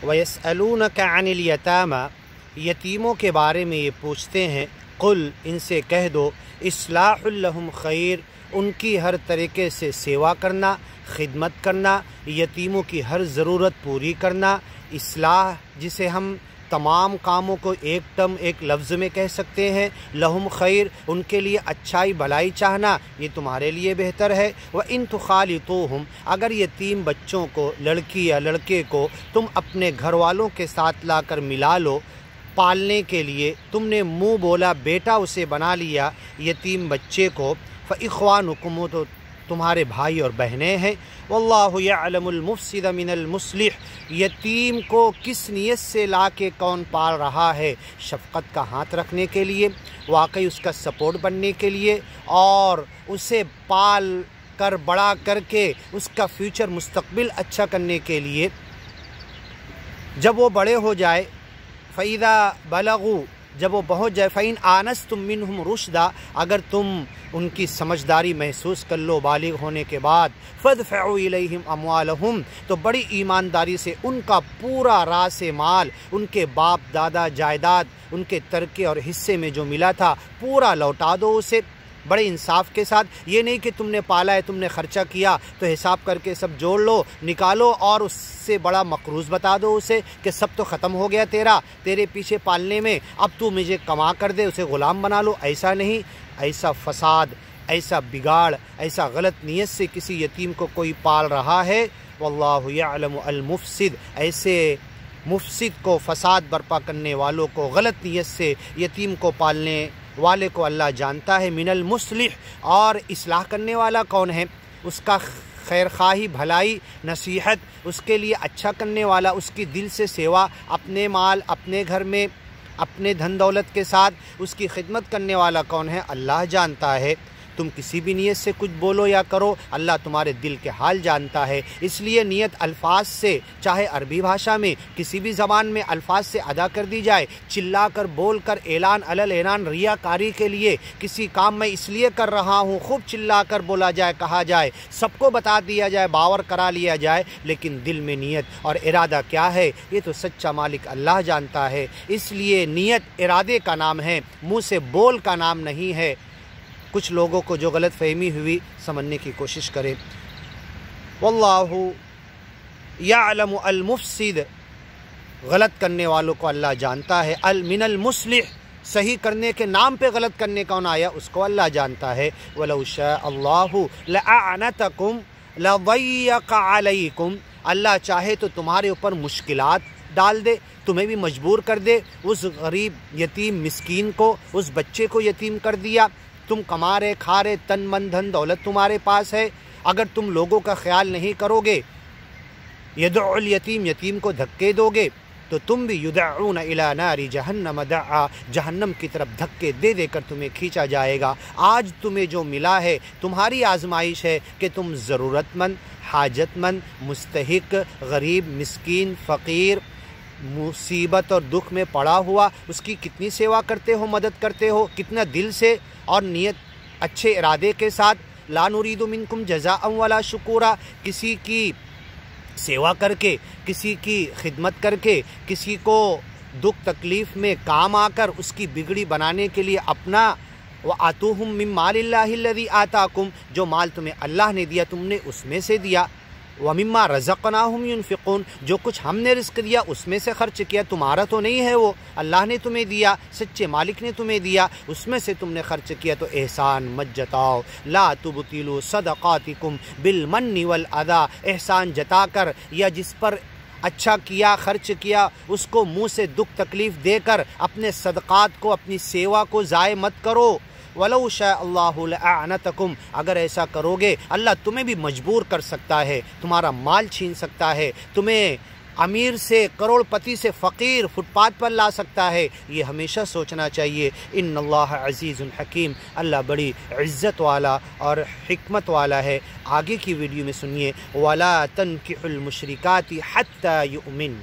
وَيَسْأَلُونَكَ عَنِ الْيَتَامَى، یتیموں کے بارے میں یہ پوچھتے ہیں، قل، ان سے کہہ دو، اصلاح لہم خیر، ان کی ہر طریقے سے سیوا کرنا، خدمت کرنا، یتیموں کی ہر ضرورت پوری کرنا۔ اصلاح جسے ہم تمام کاموں کو ایک لفظ میں کہہ سکتے ہیں، لہم خیر، ان کے لیے اچھائی بھلائی چاہنا، یہ تمہارے لیے بہتر ہے۔ وَإِن تُخَالِطُوهُمْ، اگر یتیم بچوں کو، لڑکی یا لڑکے کو تم اپنے گھر والوں کے ساتھ لا کر ملا لو پالنے کے لیے، تم نے منہ بولا بیٹا اسے بنا لیا یتیم بچے کو، فَإِخْوَانُكُمْ، تو تمہارے بھائی اور بہنیں ہیں۔ واللہ یعلم المفسد من المصلح، یتیم کو کس نیت سے لا کے کون پال رہا ہے؟ شفقت کا ہاتھ رکھنے کے لیے، واقعی اس کا سپورٹ بننے کے لیے، اور اسے پال کر بڑا کر کے اس کا فیوچر مستقبل اچھا کرنے کے لیے۔ جب وہ بڑے ہو جائے، فَإِذَا بَلَغُوا، جب وہ پہنچ جائے، فَإِنْ آنَسْتُم مِّنْهُمْ رُشْدًا، اگر تم ان کی سمجھداری محسوس کر لو بالغ ہونے کے بعد، فَادْفَعُوا إِلَيْهِمْ أَمْوَالَهُمْ، تو بڑی ایمانداری سے ان کا پورا راس مال، ان کے باپ دادا جائیداد، ان کے ترکے اور حصے میں جو ملا تھا پورا لوٹا دو اسے، بڑے انصاف کے ساتھ۔ یہ نہیں کہ تم نے پالا ہے، تم نے خرچہ کیا تو حساب کر کے سب جوڑ لو، نکالو، اور اس سے بڑا مقروض بتا دو اسے کہ سب تو ختم ہو گیا تیرے پیچھے پالنے میں، اب تو مجھے کما کر دے، اسے غلام بنا لو۔ ایسا نہیں، ایسا فساد، ایسا بگاڑ، ایسا غلط نیت سے کسی یتیم کو کوئی پال رہا ہے، واللہ یعلم المفسد، ایسے مفسد کو، فساد برپا کرنے والوں کو، غلط نیت سے یتیم کو پالنے والے کو اللہ جانتا ہے۔ من المصلح، اور اصلاح کرنے والا کون ہے؟ اس کا خیر خواہی، بھلائی، نصیحت، اس کے لیے اچھا کرنے والا، اس کی دل سے سیوا، اپنے مال، اپنے گھر میں، اپنے دھن دولت کے ساتھ اس کی خدمت کرنے والا کون ہے؟ اللہ جانتا ہے۔ تم کسی بھی نیت سے کچھ بولو یا کرو، اللہ تمہارے دل کے حال جانتا ہے۔ اس لیے نیت الفاظ سے، چاہے عربی بھاشا میں کسی بھی زبان میں الفاظ سے ادا کر دی جائے، چلا کر، بول کر، اعلان علل اعلان، ریاکاری کے لیے کسی کام میں اس لیے کر رہا ہوں، خوب چلا کر بولا جائے، کہا جائے، سب کو بتا دیا جائے، باور کرا لیا جائے، لیکن دل میں نیت اور ارادہ کیا ہے، یہ تو سچا مالک اللہ جانتا ہے۔ اس لیے نیت ارادے کا نام ہے، منہ سے بول کا نام نہیں ہے۔ کچھ لوگوں کو جو غلط فہمی ہوئی، سمجھنے کی کوشش کریں۔ واللہ یعلم المفسد، غلط کرنے والوں کو اللہ جانتا ہے۔ من المصلح، صحیح کرنے کے نام پہ غلط کرنے کون آیا، اس کو اللہ جانتا ہے۔ وَلَوْ شَاءَ اللَّهُ لَأَعْنَتَكُمْ لَضَيَّقَ عَلَيْكُمْ، اللہ چاہے تو تمہارے اوپر مشکلات ڈال دے، تمہیں بھی مجبور کر دے۔ اس غریب یتیم مسکین کو، اس بچے کو یتیم کر دیا، تم کما رہے، کھا رہے، تن من دھن دولت تمہارے پاس ہے، اگر تم لوگوں کا خیال نہیں کرو گے، یدعو الیتیم، یتیم کو دھکے دو گے، تو تم بھی یدعون الی نار جہنم دعا، جہنم کی طرف دھکے دے دے کر تمہیں کھینچا جائے گا۔ آج تمہیں جو ملا ہے تمہاری آزمائش ہے کہ تم ضرورت مند، حاجت مند، مستحق، غریب، مسکین، فقیر، مصیبت اور دکھ میں پڑا ہوا، اس کی کتنی سیوا کرتے ہو، مدد کرتے ہو، کتنا دل سے اور نیت اچھے ارادے کے ساتھ۔ لا نرید منکم جزاء ولا شکورا، کسی کی سیوا کر کے، کسی کی خدمت کر کے، کسی کو دکھ تکلیف میں کام آ کر اس کی بگڑی بنانے کے لیے اپنا، وَآتُوهُم مِّن مَّالِ اللَّهِ الَّذِي آتَاكُمْ، جو مال تمہیں اللہ نے دیا تم نے اس میں سے دیا، وَمِمَّا رَزَقْنَاهُمْ يُنْفِقُونَ، جو کچھ ہم نے رزق دیا اس میں سے خرچ کیا، تمہارا تو نہیں ہے وہ، اللہ نے تمہیں دیا، سچے مالک نے تمہیں دیا، اس میں سے تم نے خرچ کیا، تو احسان مت جتاؤ۔ لا تبطلوا صدقاتکم بالمن والأذى، احسان جتا کر یا جس پر اچھا کیا، خرچ کیا، اس کو منہ سے دکھ تکلیف دے کر اپنے صدقات کو، اپنی سیوا کو ضائع مت کرو۔ وَلَوْ شَاءَ اللَّهُ لَأَعْنَتَكُمْ، اگر ایسا کرو گے اللہ تمہیں بھی مجبور کر سکتا ہے، تمہارا مال چھین سکتا ہے، تمہیں امیر سے، کروڑ پتی سے فقیر، فٹ پاتھ پر لا سکتا ہے، یہ ہمیشہ سوچنا چاہیے۔ ان اللہ عزیز الحکیم، اللہ بڑی عزت والا اور حکمت والا ہے۔ آگے کی ویڈیو میں سنیے، وَلَا تَنْكِحُوا الْمُشْرِكَاتِ حَتَّى يُؤْمِنْ۔